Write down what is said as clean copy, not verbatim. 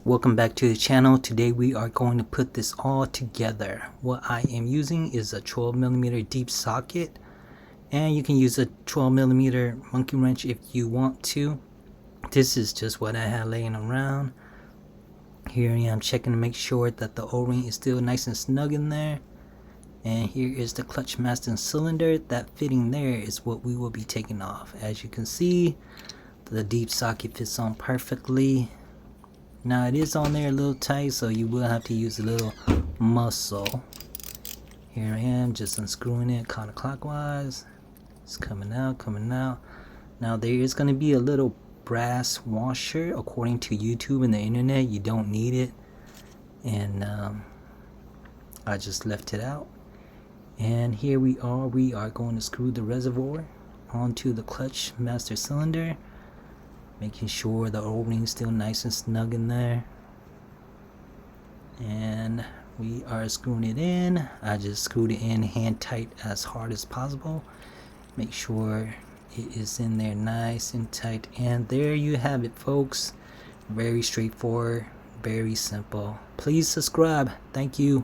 Welcome back to the channel. Today we are going to put this all together. What I am using is a 12mm deep socket, and you can use a 12mm monkey wrench if you want to. This is just what I had laying around. Here I am checking to make sure that the O-ring is still nice and snug in there. And here is the clutch master cylinder. That fitting there is what we will be taking off. As you can see, the deep socket fits on perfectly. Now it is on there a little tight, so you will have to use a little muscle. Here I am just unscrewing it counterclockwise. It's coming out, coming out. Now there is going to be a little brass washer. According to YouTube and the internet, you don't need it, and I just left it out. And here we are going to screw the reservoir onto the clutch master cylinder, making sure the O-ring is still nice and snug in there. And we are screwing it in. I just screwed it in hand tight as hard as possible. Make sure it is in there nice and tight. And there you have it, folks. Very straightforward, very simple. Please subscribe. Thank you.